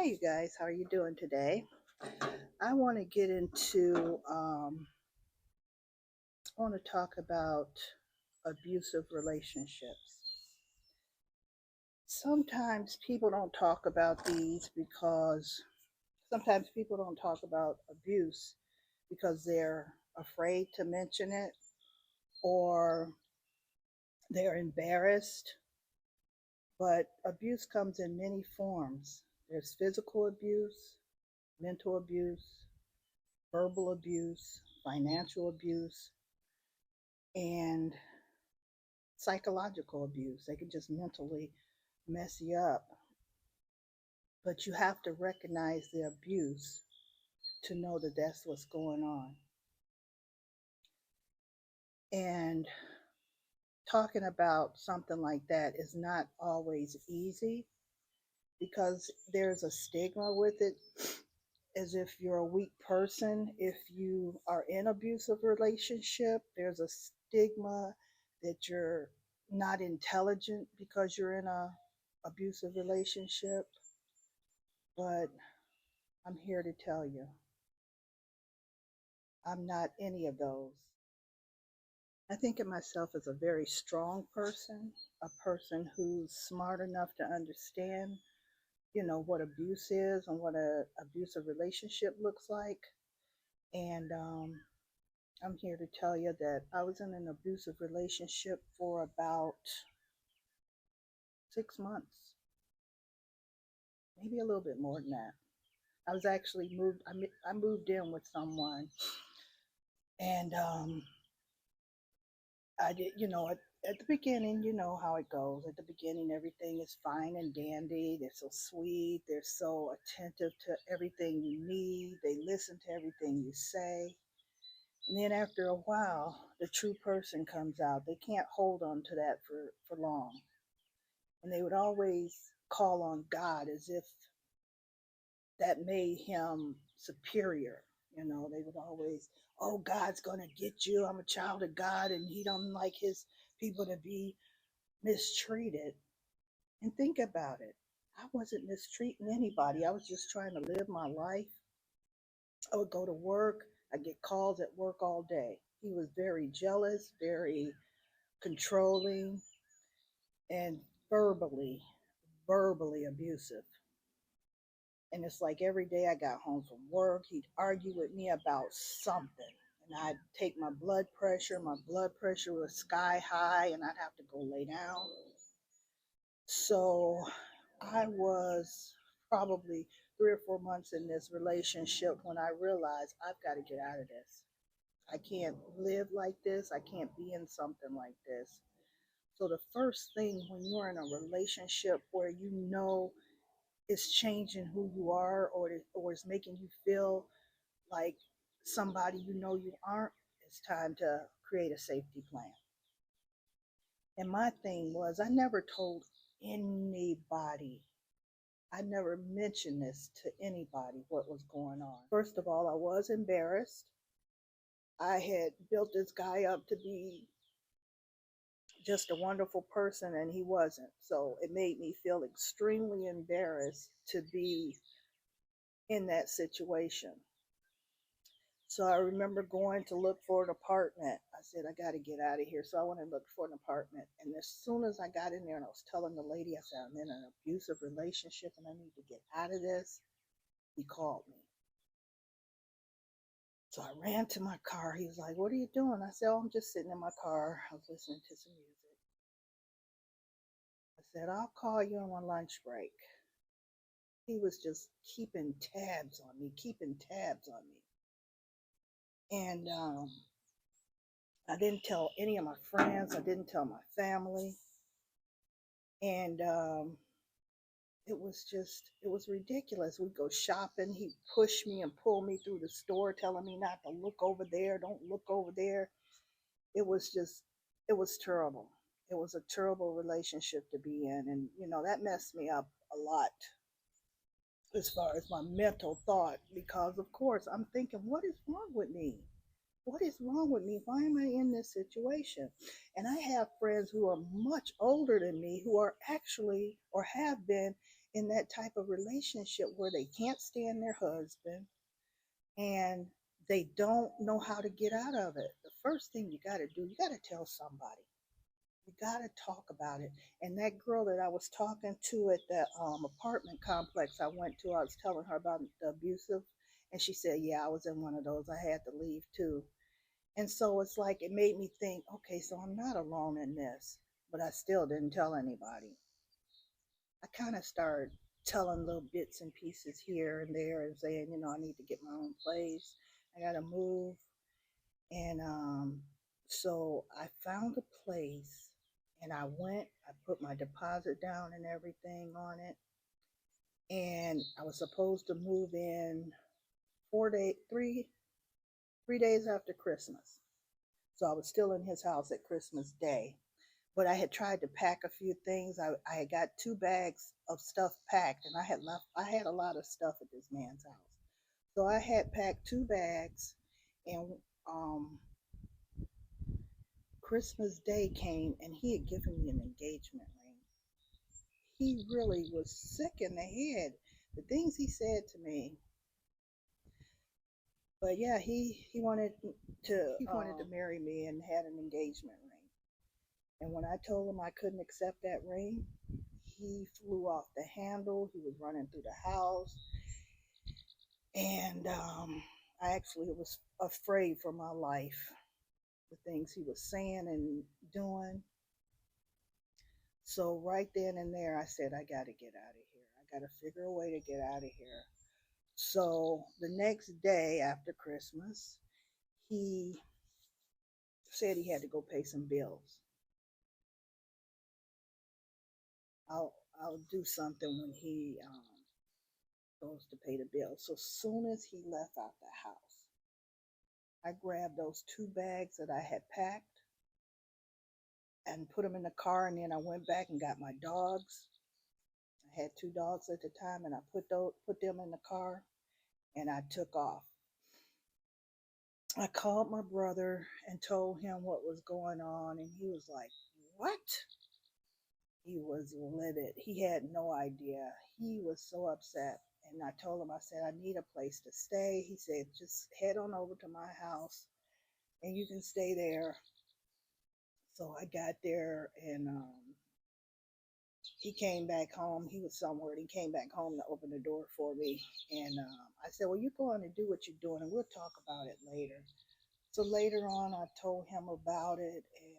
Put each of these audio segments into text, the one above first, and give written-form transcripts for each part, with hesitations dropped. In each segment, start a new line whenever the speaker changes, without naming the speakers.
Hi, you guys. How are you doing today? I want to get into, I want to talk about abusive relationships. Sometimes people don't talk about these because sometimes people don't talk about abuse because they're afraid to mention it or they're embarrassed. But abuse comes in many forms. There's physical abuse, mental abuse, verbal abuse, financial abuse, and psychological abuse. They can just mentally mess you up. But you have to recognize the abuse to know that that's what's going on. And talking about something like that is not always easy because there's a stigma with it, as if you're a weak person if you are in abusive relationship. There's a stigma that you're not intelligent because you're in a abusive relationship. But I'm here to tell you, I'm not any of those. I think of myself as a very strong person, a person who's smart enough to understand, what abuse is and what a abusive relationship looks like. And I'm here to tell you that I was in an abusive relationship for about 6 months, maybe a little bit more than that. I was actually moved. I moved in with someone, and I did. At the beginning, you know how it goes. At the beginning, everything is fine and dandy. They're so sweet. They're so attentive to everything you need. They listen to everything you say. And then after a while, the true person comes out. They can't hold on to that for long. And they would always call on God as if that made him superior. They would always, oh, God's gonna get you. I'm a child of God, and He don't like His people to be mistreated. And think about it. I wasn't mistreating anybody. I was just trying to live my life. I would go to work. I get calls at work all day. He was very jealous, very controlling, and verbally, verbally abusive. And it's like every day I got home from work, he'd argue with me about something. And I'd take my blood pressure. My blood pressure was sky high, and I'd have to go lay down. So I was probably 3 or 4 months in this relationship when I realized I've got to get out of this. I can't live like this. I can't be in something like this. So the first thing when you're in a relationship where it's changing who you are, or it's making you feel like somebody you aren't, it's time to create a safety plan. And my thing was, I never told anybody, I never mentioned this to anybody what was going on. First of all, I was embarrassed. I had built this guy up to be just a wonderful person, and he wasn't. So it made me feel extremely embarrassed to be in that situation. So I remember going to look for an apartment. I said, I got to get out of here. So I went and looked for an apartment. And as soon as I got in there and I was telling the lady, I said, I'm in an abusive relationship and I need to get out of this, he called me. So I ran to my car. He was like, what are you doing? I said, oh, I'm just sitting in my car. I was listening to some music. I said, I'll call you on my lunch break. He was just keeping tabs on me, keeping tabs on me. And I didn't tell any of my friends. I didn't tell my family. And it was ridiculous. We'd go shopping. He'd push me and pull me through the store, telling me not to look over there, don't look over there. It was just, it was terrible. It was a terrible relationship to be in. And, that messed me up a lot as far as my mental thought, because, of course, I'm thinking, what is wrong with me? What is wrong with me? Why am I in this situation? And I have friends who are much older than me who are actually or have been in that type of relationship where they can't stand their husband and they don't know how to get out of it. The first thing you got to do, you got to tell somebody. You got to talk about it. And that girl that I was talking to at the apartment complex I went to, I was telling her about the abusive, and she said, "Yeah, I was in one of those. I had to leave too." And so it's like it made me think, okay, so I'm not alone in this, but I still didn't tell anybody. I kind of started telling little bits and pieces here and there and saying, I need to get my own place. I got to move. And so I found a place and I went, I put my deposit down and everything on it. And I was supposed to move in 3 days after Christmas. So I was still in his house at Christmas Day. But I had tried to pack a few things. I had got 2 bags of stuff packed, and I had a lot of stuff at this man's house. So I had packed 2 bags, and um, Christmas Day came, and he had given me an engagement ring. He really was sick in the head. The things he said to me, but yeah, he wanted to marry me and had an engagement ring. And when I told him I couldn't accept that ring, he flew off the handle. He was running through the house. And I actually was afraid for my life, the things he was saying and doing. So right then and there, I said, I got to get out of here. I got to figure a way to get out of here. So the next day after Christmas, he said he had to go pay some bills. I'll do something when he goes to pay the bill. So soon as he left out the house, I grabbed those 2 bags that I had packed and put them in the car, and then I went back and got my dogs. I had 2 dogs at the time, and I put them in the car, and I took off. I called my brother and told him what was going on, and he was like, "What?" He was livid. He had no idea. He was so upset. And I told him, I said, I need a place to stay. He said, just head on over to my house and you can stay there. So I got there and he came back home. He was somewhere. And he came back home to open the door for me. And I said, well, you go on and do what you're doing and we'll talk about it later. So later on, I told him about it, and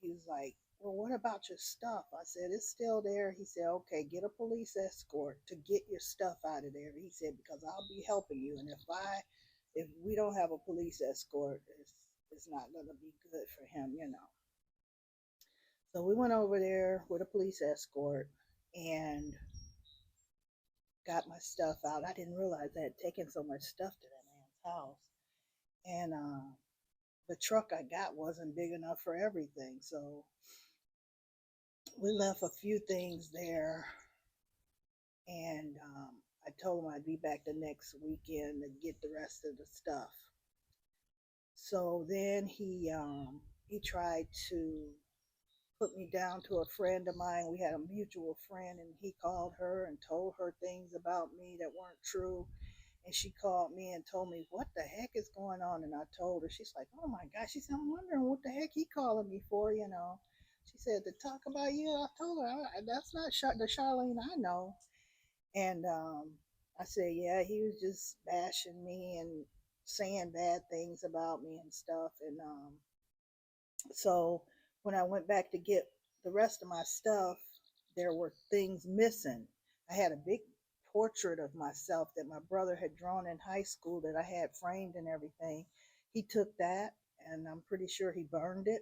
he was like, "Well, what about your stuff?" I said, "It's still there." He said, "Okay, get a police escort to get your stuff out of there." He said, "Because I'll be helping you, and if we don't have a police escort, it's not going to be good for him." So we went over there with a police escort and got my stuff out. I didn't realize I had taken so much stuff to that man's house, and the truck I got wasn't big enough for everything. So we left a few things there, and I told him I'd be back the next weekend to get the rest of the stuff. So then he tried to put me down to a friend of mine. We had a mutual friend, and he called her and told her things about me that weren't true. And she called me and told me, what the heck is going on? And I told her, she's like, oh my gosh. She said, I'm wondering what the heck he calling me for. She said, to talk about you. I told her, that's not the Charlene I know. And I said, yeah, he was just bashing me and saying bad things about me and stuff. And so when I went back to get the rest of my stuff, there were things missing. I had a big portrait of myself that my brother had drawn in high school that I had framed and everything. He took that, and I'm pretty sure he burned it,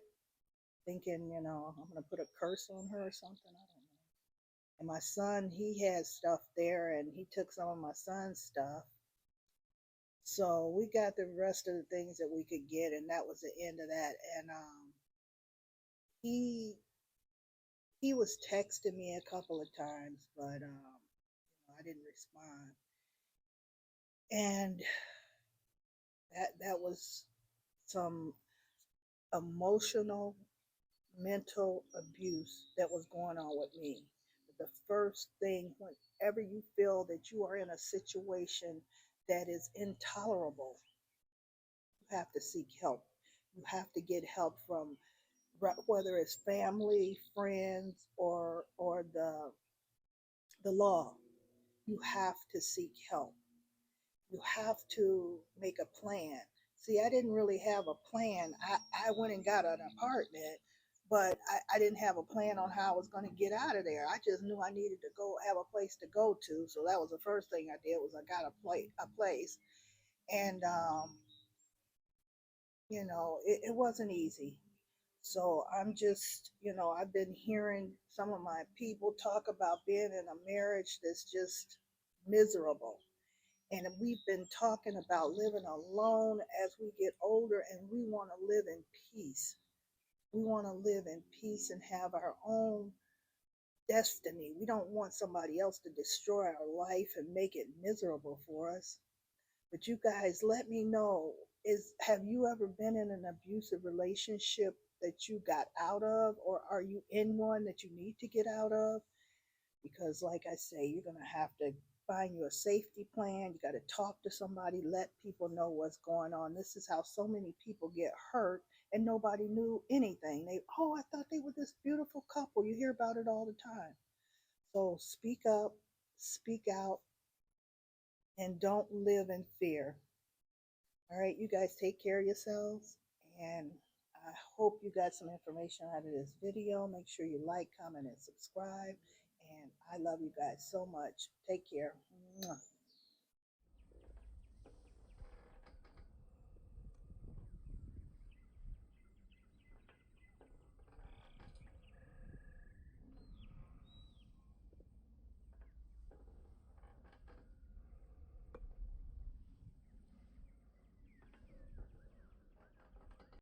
thinking, I'm going to put a curse on her or something. I don't know. And my son, he had stuff there, and he took some of my son's stuff. So we got the rest of the things that we could get, and that was the end of that. And he he was texting me a couple of times, but I didn't respond. And that was some emotional, mental abuse that was going on with me. the first thing whenever you feel that you are in a situation that is intolerable, you have to seek help. You have to get help from whether it's family, friends, or the law. You have to seek help. You have to make a plan. See, I didn't really have a plan. I went and got an apartment, but I didn't have a plan on how I was going to get out of there. I just knew I needed to go have a place to go to. So that was the first thing I did was I got a place. And, it wasn't easy. So I'm just, I've been hearing some of my people talk about being in a marriage that's just miserable. And we've been talking about living alone as we get older, and we want to live in peace. We want to live in peace and have our own destiny. We don't want somebody else to destroy our life and make it miserable for us. But you guys, let me know, is have you ever been in an abusive relationship that you got out of, or are you in one that you need to get out of? Because like I say, you're going to have to find you a safety plan. You got to talk to somebody, let people know what's going on. This is how so many people get hurt and nobody knew anything. I thought they were this beautiful couple. You hear about it all the time. So speak up, speak out, and don't live in fear. All right, you guys take care of yourselves, and I hope you got some information out of this video. Make sure you like, comment, and subscribe. And I love you guys so much. Take care. Mwah.